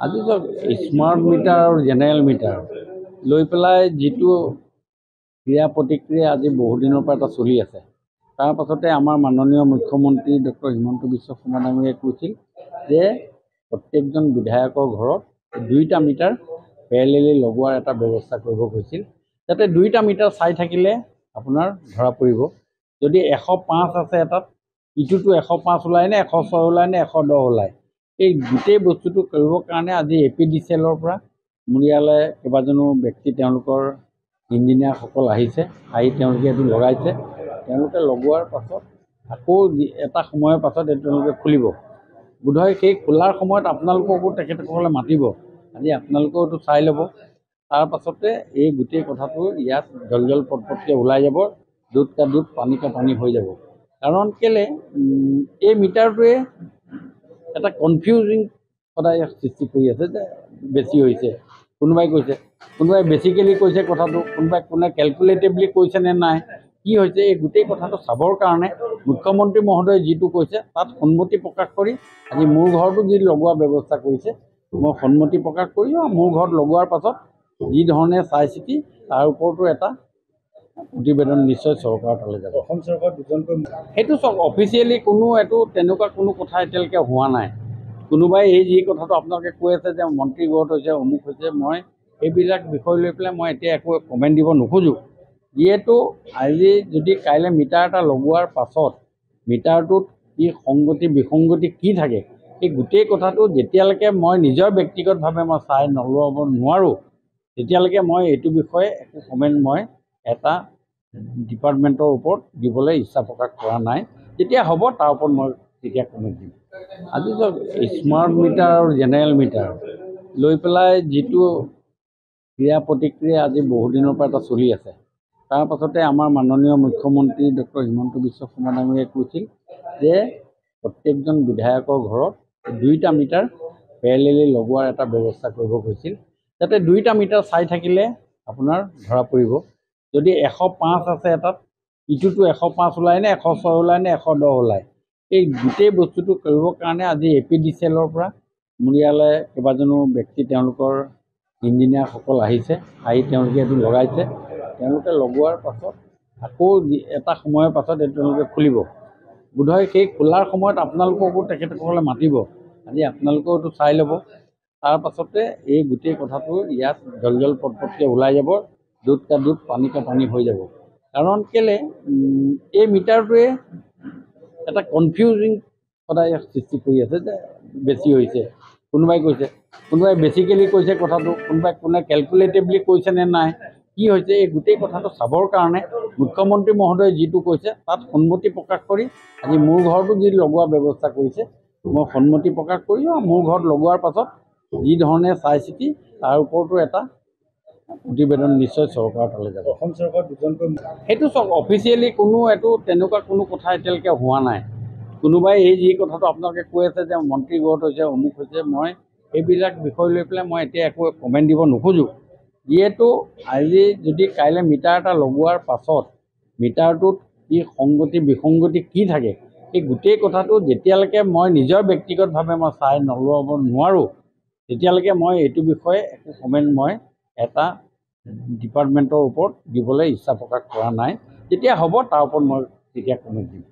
আজি ধৰক smart meter আৰু জেনেৰেল মিটাৰ লৈ পেলাই যিটো ক্ৰিয়া প্ৰতিক্ৰিয়া আজি বহুদিনৰ পৰা এটা চলি আছে। তাৰ পাছতে আমাৰ মাননীয় মুখ্যমন্ত্ৰী ডক্টৰ হিমন্ত বিশ্ব শৰ্মা ডাঙৰীয়াই কৈছিল যে প্ৰত্যেকজন বিধায়কৰ ঘৰত 2টা মিটাৰ পেৰেলেলি লগোৱাৰ এটা ব্যৱস্থা কৰিব কৈছিল, যাতে 2টা মিটাৰ চাই থাকিলে আপোনাৰ ধৰা পৰিব। যদি 105 আছে এটাত, ইটোতো 105 ওলায় নে 106 ওলায় নে 110 ওলায়, এই গোটেই বস্তুটো কৰিবৰ কাৰণে আজি APDCL পৰা মোৰ ইয়ালৈ কেইবাজনো ব্যক্তি তেওঁলোকৰ ইঞ্জিনিয়াৰসকল আহিছে, আহি তেওঁলোকে এইটো লগাইছে। তেওঁলোকে লগোৱাৰ পাছত আকৌ এটা সময়ৰ পাছত এইটো তেওঁলোকে খুলিব। বোধহয় সেই খোলাৰ সময়ত আপোনালোককো তেখেতসকলে মাতিব, আজি আপোনালোকেও এইটো চাই ল'ব। তাৰ পাছতে এই গোটেই কথাটো ইয়াত জল পটপটকৈ ওলাই যাব, দুধ কা দুধ পানী কা পানী হৈ যাব। কাৰণ কেলে এই মিটাৰটোৱে এটা কনফিউজিং সদায় সৃষ্টি কৰি আছে যে বেছি হৈছে। কোনোবাই কৈছে, কোনোবাই বেছিকেলি কৈছে কথাটো, কোনে কেলকুলেটিভলি কৈছে নে নাই, কি হৈছে এই গোটেই কথাটো চাবৰ কাৰণে মুখ্যমন্ত্ৰী মহোদয়ে যিটো কৈছে তাত সন্মতি প্ৰকাশ কৰি আজি মোৰ ঘৰতো যি লগোৱা ব্যৱস্থা কৰিছে মই সন্মতি প্ৰকাশ কৰিছোঁ। আৰু মোৰ ঘৰত লগোৱাৰ পাছত যি ধৰণে চাই চিতি তাৰ ওপৰতো এটা প্ৰতিবেদন নিশ্চয় চৰকাৰৰ তালৈ যাব। অসম চৰকাৰ দুজনকৈ সেইটো চাওক, অফিচিয়েলি কোনো এইটো তেনেকুৱা কোনো কথা এতিয়ালৈকে হোৱা নাই। কোনোবাই এই যি কথাটো আপোনালোকে কৈ আছে যে মন্ত্ৰী ঘৰত হৈছে, অমুক হৈছে, মই এইবিলাক বিষয় লৈ পেলাই মই এতিয়া একো কমেণ্ট দিব নোখোজোঁ। যিহেতু আজি যদি কাইলৈ মিটাৰ এটা লগোৱাৰ পাছত মিটাৰটোত কি সংগতি বিসংগতি কি থাকে, এই গোটেই কথাটো যেতিয়ালৈকে মই নিজৰ ব্যক্তিগতভাৱে মই চাই নলোৱাব নোৱাৰোঁ, তেতিয়ালৈকে মই এইটো বিষয়ে একো কমেণ্ট মই এটা ডিপাৰ্টমেণ্টৰ ওপৰত দিবলৈ ইচ্ছা প্ৰকাশ কৰা নাই। যেতিয়া হ'ব তাৰ ওপৰত মই তেতিয়া কমেণ্ট দিম। আজি ধৰক স্মাৰ্ট মিটাৰ আৰু জেনেৰেল মিটাৰ লৈ পেলাই যিটো ক্ৰিয়া প্ৰতিক্ৰিয়া আজি বহুদিনৰ পৰা এটা চলি আছে। তাৰ পাছতে আমাৰ মাননীয় মুখ্যমন্ত্ৰী ডক্টৰ হিমন্ত বিশ্ব শৰ্মা ডাঙৰীয়াই কৈছিল যে প্ৰত্যেকজন বিধায়কৰ ঘৰত 2টা মিটাৰ পেৰেলেলি লগোৱাৰ এটা ব্যৱস্থা কৰিব কৈছিল, যাতে 2টা মিটাৰ চাই থাকিলে আপোনাৰ ধৰা পৰিব। যদি 105 আছে এটাত, ইটোতো 105 ওলায় নে 106 ওলায় নে 110 ওলায়, এই গোটেই বস্তুটো কৰিবৰ কাৰণে আজি APDCL পৰা মোৰ ইয়ালৈ কেইবাজনো ব্যক্তি তেওঁলোকৰ ইঞ্জিনিয়াৰসকল আহিছে, আহি তেওঁলোকে এইটো লগাইছে। তেওঁলোকে লগোৱাৰ পাছত আকৌ এটা সময়ৰ পাছত এইটো তেওঁলোকে খুলিব। বোধহয় সেই খোলাৰ সময়ত আপোনালোককো তেখেতসকলে মাতিব, আজি আপোনালোকেও এইটো চাই ল'ব। তাৰ পাছতে এই গোটেই কথাটো ইয়াত জল পটপটকৈ ওলাই যাব, দুধ কা দুধ পানী কা পানী হৈ যাব। কাৰণ কেলে এই মিটাৰটোৱে এটা কনফিউজিং সদায় সৃষ্টি কৰি আছে যে বেছি হৈছে। কোনোবাই কৈছে, কোনোবাই বেছিকেলি কৈছে কথাটো, কোনে কেলকুলেটিভলি কৈছে নে নাই, কি হৈছে এই গোটেই কথাটো চাবৰ কাৰণে মুখ্যমন্ত্ৰী মহোদয়ে যিটো কৈছে তাত সন্মতি প্ৰকাশ কৰি আজি মোৰ ঘৰতো যি লগোৱা ব্যৱস্থা কৰিছে মই সন্মতি প্ৰকাশ কৰিছোঁ। আৰু মোৰ ঘৰত লগোৱাৰ পাছত যি ধৰণে চাই চিতি তাৰ ওপৰতো এটা প্ৰতিবেদন নিশ্চয় চৰকাৰৰ তালৈ যাব। অসম চৰকাৰ দুজনকৈ সেইটো চাওক, অফিচিয়েলি কোনো এইটো তেনেকুৱা কোনো কথা এতিয়ালৈকে হোৱা নাই। কোনোবাই এই যি কথাটো আপোনালোকে কৈ আছে যে মন্ত্ৰী ঘৰত হৈছে, অমুক হৈছে, মই এইবিলাক বিষয় লৈ পেলাই মই এতিয়া একো কমেণ্ট দিব নোখোজোঁ। যিহেতু আজি যদি কাইলৈ মিটাৰ এটা লগোৱাৰ পাছত মিটাৰটোত কি সংগতি বিসংগতি কি থাকে, এই গোটেই কথাটো যেতিয়ালৈকে মই নিজৰ ব্যক্তিগতভাৱে মই চাই নলোৱাব নোৱাৰোঁ, তেতিয়ালৈকে মই এইটো বিষয়ে একো কমেণ্ট মই এটা ডিপাৰ্টমেণ্টৰ ওপৰত দিবলৈ ইচ্ছা প্ৰকাশ কৰা নাই। যেতিয়া হ'ব তাৰ ওপৰত মই তেতিয়া কমেণ্ট দিম।